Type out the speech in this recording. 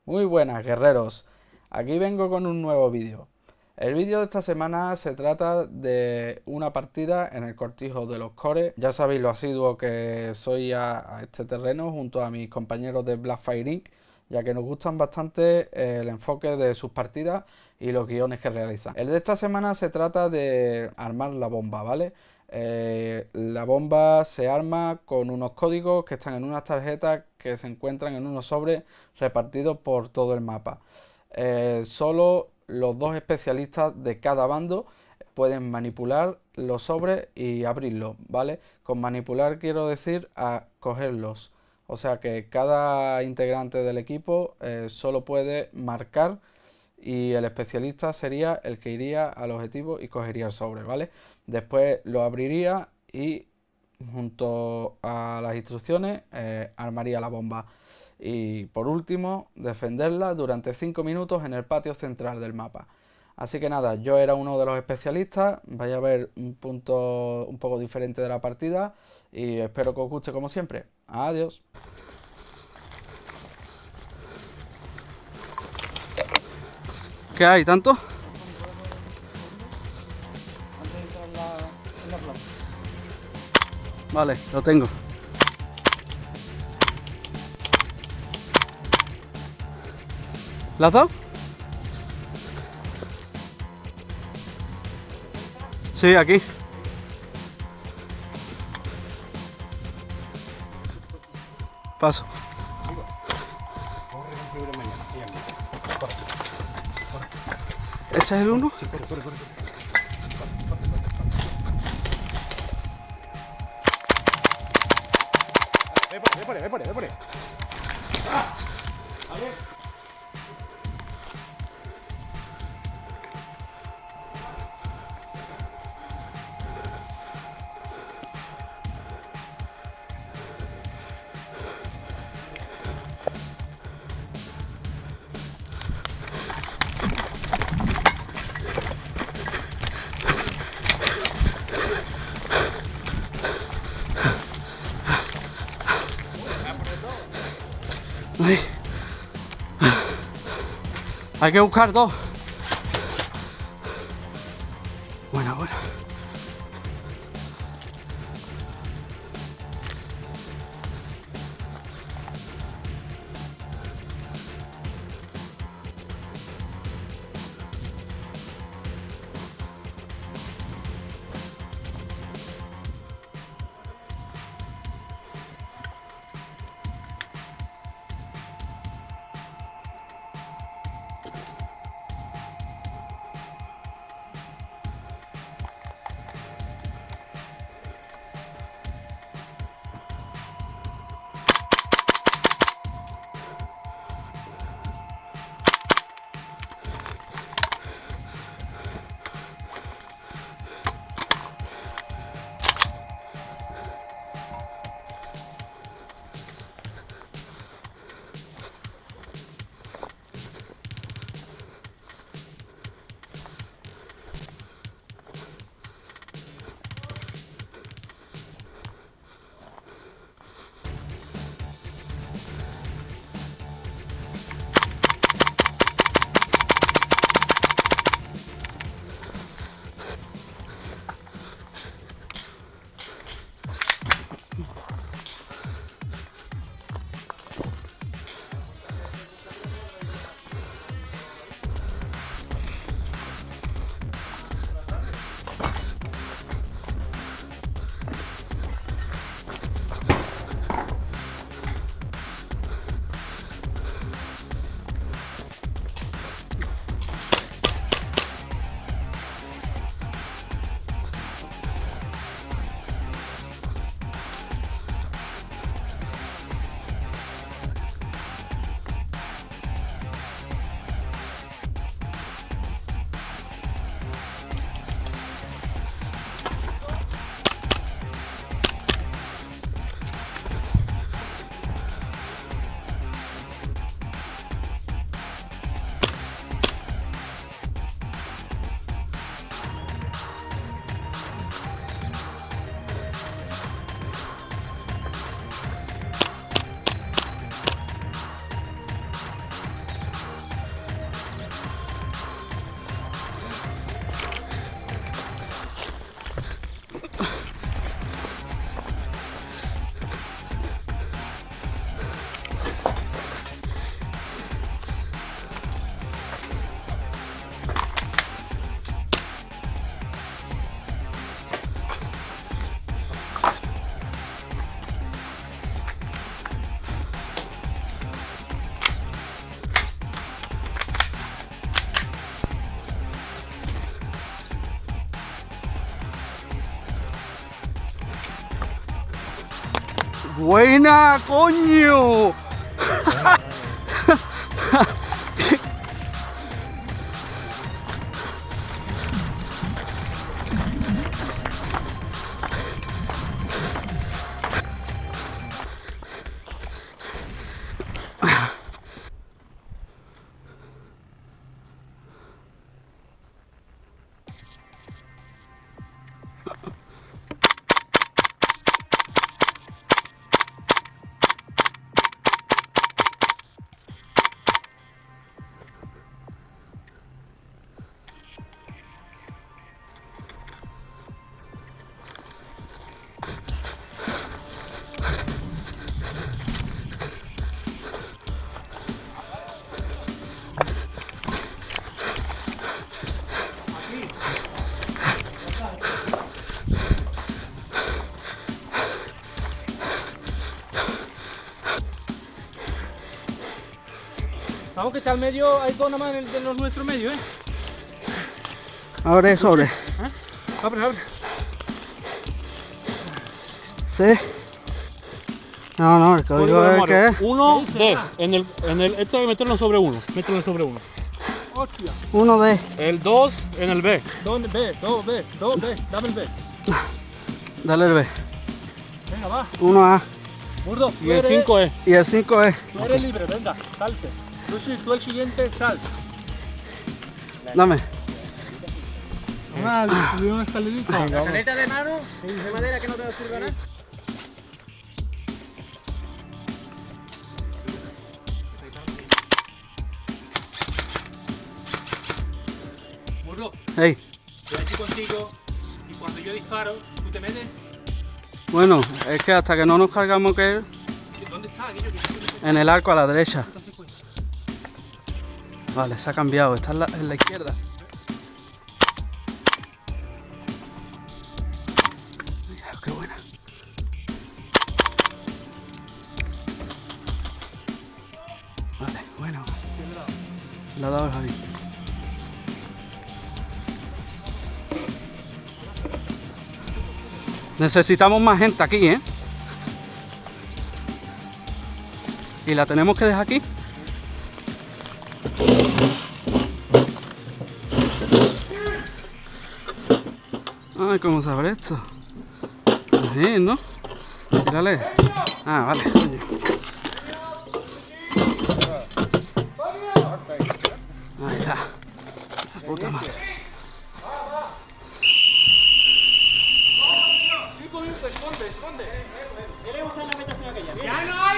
Muy buenas, guerreros. Aquí vengo con un nuevo vídeo. El vídeo de esta semana se trata de una partida en el cortijo de los cores. Ya sabéis lo asiduo que soy a este terreno junto a mis compañeros de Blackfire Inc., ya que nos gustan bastante el enfoque de sus partidas y los guiones que realizan. El de esta semana se trata de armar la bomba, ¿vale? La bomba se arma con unos códigos que están en unas tarjetas que se encuentran en unos sobres repartidos por todo el mapa. Solo los dos especialistas de cada bando pueden manipular los sobres y abrirlos, ¿vale? Con manipular quiero decir a cogerlos. O sea que cada integrante del equipo solo puede marcar y el especialista sería el que iría al objetivo y cogería el sobre, ¿vale? Después lo abriría y junto a las instrucciones armaría la bomba. Y por último, defenderla durante 5 minutos en el patio central del mapa. Así que nada, yo era uno de los especialistas, vaya a ver un punto un poco diferente de la partida y espero que os guste como siempre. Adiós. ¿Qué hay? ¿Tanto? Vale, lo tengo. ¿La has dado? Sí, aquí. Paso. ¿Ese es el uno? Sí, corre. Ve por ahí. A ver. Ahí. Hay que buscar dos. Buena. ¡Buena, coño! Vamos que está al medio, hay dos nomás en los nuestros medios, Abre, sobre. Abre, abre. ¿Sí? No, el código es que es. 1 D. Esto hay que meterlo sobre 1. Mételo sobre 1. Hostia. 1 D. El 2 en el B. ¿Dónde B? 2B. 2B. Dame el B. Dale el B. Venga, va. 1A. Burdo. Y el 5 es. Y el 5 es. Tú eres libre, venga, salte. Tú el siguiente, sal. Dame. Subir una escalerita. ¿Escaleta de mano? ¿De madera que no te sirve nada? Burdo, Hey. estoy aquí contigo y cuando yo disparo, ¿tú te metes? Bueno, es que hasta que no nos cargamos que ¿Dónde está aquello que en el arco a la derecha. Vale, se ha cambiado, está en la izquierda. Mira, qué buena. Vale, bueno. Le ha dado el Javi. Necesitamos más gente aquí, ¿eh? ¿Y la tenemos que dejar aquí? Ay, ¿cómo se abre esto? Así, ¿no? Mírale. Ah, vale, coño. Ahí está. La puta madre. esconde! ¿Qué le gusta la habitación aquella? ¡Ya no!